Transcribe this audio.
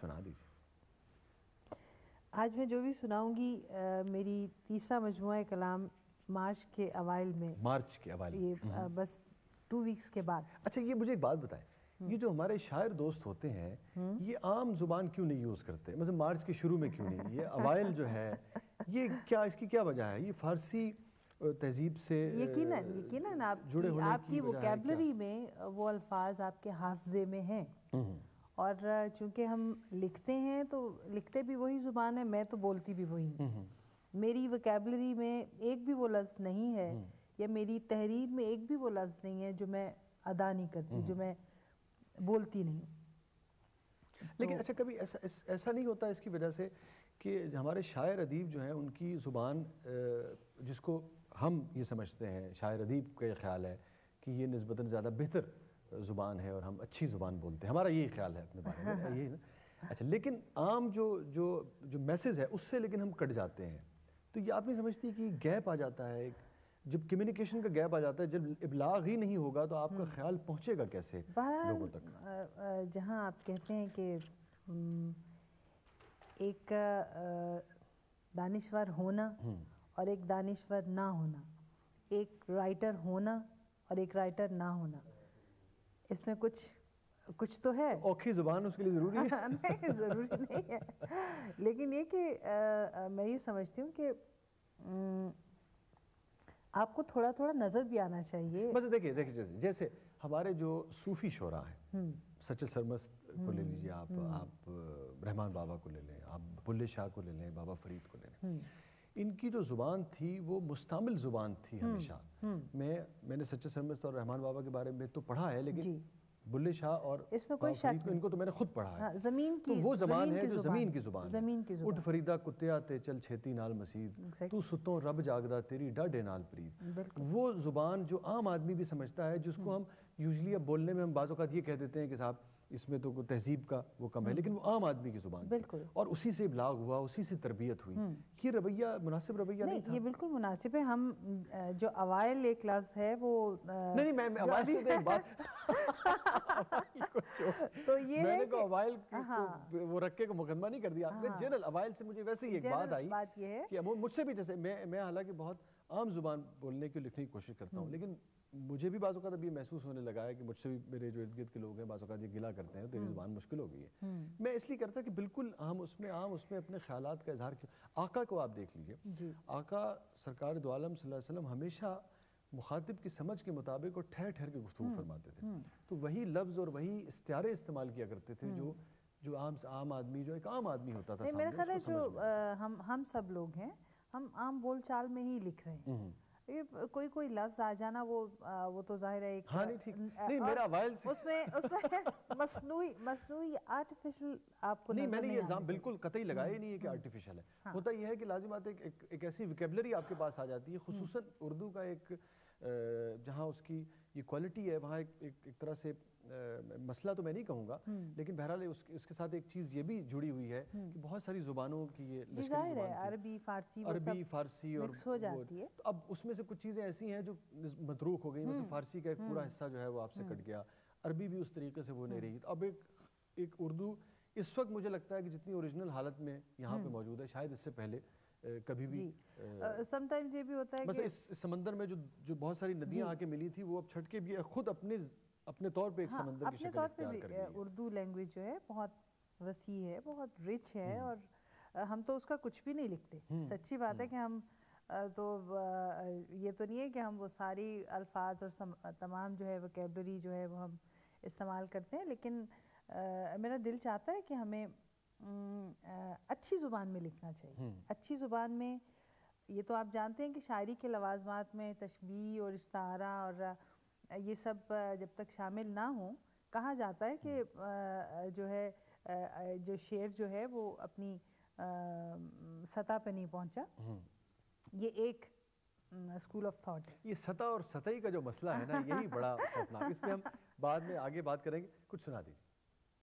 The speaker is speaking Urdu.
سنا دیجیے. آج میں جو بھی سناؤں گی میری تیسرا مجموعہ کلام مارچ کے اوائل میں. مارچ کے اوائل یہ بس 2 ویکس کے بعد. اچھا یہ مجھے ایک بات بتائیں, یہ جو ہمارے شاعر دوست ہوتے ہیں یہ عام زبان کیوں نہیں یوز کرتے, مثلا مارچ کے شروع میں کیوں نہیں, یہ اوائل جو ہے یہ کیا, اس کی کیا وجہ ہے؟ یہ فارسی تہذیب سے یقیناً آپ کی ووکیبلری میں وہ الفاظ آپ کے حافظے میں ہیں, اور چونکہ ہم لکھتے ہیں تو لکھتے بھی وہی زبان ہے, میں تو بولتی بھی وہی ہوں. میری ووکیبلری میں ایک بھی وہ لفظ نہیں ہے یا میری تحریر میں ایک بھی وہ لفظ نہیں ہے جو میں ادا نہیں کرتی, جو میں بولتی نہیں. لیکن اچھا کبھی ایسا نہیں ہوتا اس کی وجہ سے کہ ہمارے شاعر ادیب جو ہیں ان کی زبان, جس کو ہم یہ سمجھتے ہیں, شاعر ادیب کا یہ خیال ہے کہ یہ نسبتاً زیادہ بہتر زبان ہے اور ہم اچھی زبان بولتے ہیں, ہمارا یہی خیال ہے اپنے بارے میں, یہی نا. اچھا لیکن عام جو میسج ہے اس سے لیکن ہم کٹ جاتے ہیں, تو یہ آپ نہیں سمجھتی کہ گیپ آ جاتا ہے, جب کمیونیکیشن کا گیپ آ جاتا ہے, جب ابلاغ ہی نہیں ہوگا تو آپ کا خیال پہنچے گا کیسے لوگوں تک؟ جہاں آپ کہتے ہیں کہ ایک دانشور ہونا اور ایک دانشور نہ ہونا, ایک رائٹر ہونا اور ایک رائٹر نہ ہونا, اس میں کچھ تو ہے. اوکھی زبان اس کے لیے ضروری ہے؟ نہیں, ضروری نہیں ہے, لیکن یہ کہ میں یہ سمجھتی ہوں کہ آپ کو تھوڑا تھوڑا نظر بھی آنا چاہیے. بس دیکھیے جیسے ہمارے جو صوفی شعراء ہیں, سچل سرمست کو لے لیجیے آپ رحمان بابا کو لے لیں, آپ بلے شاہ کو لے لیں, بابا فرید کو لے لیں, ان کی جو زبان تھی وہ مستعمل زبان تھی ہمیشہ. میں نے سچل سرمست اور رحمان بابا کے بارے میں تو پڑھا ہے, لیکن بلے شاہ اور اس میں کوئی شک ان کو تو میں نے خود پڑھا ہے. زمین کی, تو وہ زبان ہے جو زمین کی زبان ہے. اٹھ فریدا کتیا تے چل چھیتی نال مسید, تو ستوں رب جاگدا تیری ڈاڈے نال پرید. وہ زبان جو عام آدمی بھی سمجھتا ہے, جس کو ہم یوزلی اب بولنے میں ہم بعض اوقات یہ کہہ دیتے ہیں کہ صاحب اس میں تو تہذیب کا وہ کم ہے, لیکن وہ عام آدمی کی زبان تھی اور اسی سے ابلاغ ہوا, اسی سے تربیت ہوئی. یہ رویہ مناسب رویہ نہیں تھا. یہ بالکل مناسب ہے. ہم جو اوائل ایک لفظ ہے وہ نہیں میں اوائل سے ایک بات تو یہ میں نے کہا اوائل وہ رکھے کو مقدمہ نہیں کر دیا, جنرل اوائل سے مجھے ویسے ہی ایک بات آئی کہ مجھ سے بھی, جیسے میں حالانکہ بہت عام زبان بولنے کی لکھنے کی کوشش کرتا ہوں, لیکن مجھے بھی بعض اوقات اب یہ محسوس ہونے لگا ہے کہ مجھ سے بھی میرے جو ارد گرد کے لوگ ہیں بعض اوقات یہ گلہ کرتے ہیں تیری زبان مشکل ہو گئی ہے. میں اس لیے کرتا کہ بالکل عام اس میں اپنے خیالات کا اظہار کیوں. آقا کو آپ دیکھ لیجئے, آقا سرکار دو عالم صلی اللہ علیہ وسلم ہمیشہ مخاطب کی سمجھ کے مطابق اور ٹھہر ٹھہر کے گفتگو فرماتے تھے, تو وہی لفظ اور وہی استعارے استعمال کیا کرتے تھے جو عام آدمی, جو ایک عام آدمی ہوتا تھا میرا خیال ہے جو ہم سب لوگ ہیں, ہم عام بول چال میں ہی لکھ رہے ہیں. کوئی لفظ آ جانا وہ تو ظاہر ہے ایک, نہیں میرا وائل سے اس میں مصنوعی آرٹیفیشل آپ کو نہیں, میں نے یہ الزام آنا بالکل قطعی لگایا ہی نہیں ہے کہ آرٹیفیشل ہے. ہوتا یہ ہے کہ لازمات ایک ایسی ویکیبلری آپ کے پاس آ جاتی ہے, خصوصاً اردو کا ایک جہاں اس کی یہ کوالٹی ہے وہاں ایک طرح سے مسئلہ تو میں نہیں کہوں گا, لیکن بہرحال اس کے ساتھ ایک چیز یہ بھی جڑی ہوئی ہے کہ بہت ساری زبانوں کی یہ لشکری زبان تھی, عربی فارسی اور مکس ہو جاتی ہے. تو اب اس میں سے کچھ چیزیں ایسی ہیں جو متروک ہو گئی, مثلا فارسی کا ایک پورا حصہ جو ہے وہ آپ سے کٹ گیا, عربی بھی اس طریقے سے وہ نہیں رہی. تو اب ایک اردو اس وقت مجھے لگتا ہے کہ جتنی اوریجنل حالت میں یہاں پہ موجود ہے, شاید اس سے پہلے کبھی بھی سم ٹائمز یہ بھی ہوتا ہے کہ اس سمندر میں جو بہت ساری ندیاں آ کے ملی تھی وہ اب چھٹ کے بھی خود اپنے طور پہ ایک سمندر کی شکل اختیار کر گئی ہے. اردو لینگویج جو ہے بہت وسیع ہے, بہت رچ ہے, اور ہم تو اس کا کچھ بھی نہیں لکھتے. سچی بات ہے کہ ہم تو یہ تو نہیں ہے کہ ہم وہ ساری الفاظ اور تمام جو ہے ووکیبلری جو ہے وہ ہم استعمال کرتے ہیں, لیکن میرا دل چاہتا ہے کہ ہمیں اچھی زبان میں لکھنا چاہیے. اچھی زبان میں, یہ تو آپ جانتے ہیں کہ شاعری کے لوازمات میں تشبیہ اور استعارہ اور یہ سب جب تک شامل نہ ہوں, کہا جاتا ہے کہ جو ہے جو شعر جو ہے وہ اپنی سطح پہ نہیں پہنچا. یہ ایک اسکول آف تھاٹ ہے. یہ سطح اور سطحی کا جو مسئلہ ہے نا, یہی بڑا خوفناک, اس پہ ہم بعد میں آگے بات کریں گے. کچھ سنا دیجیے.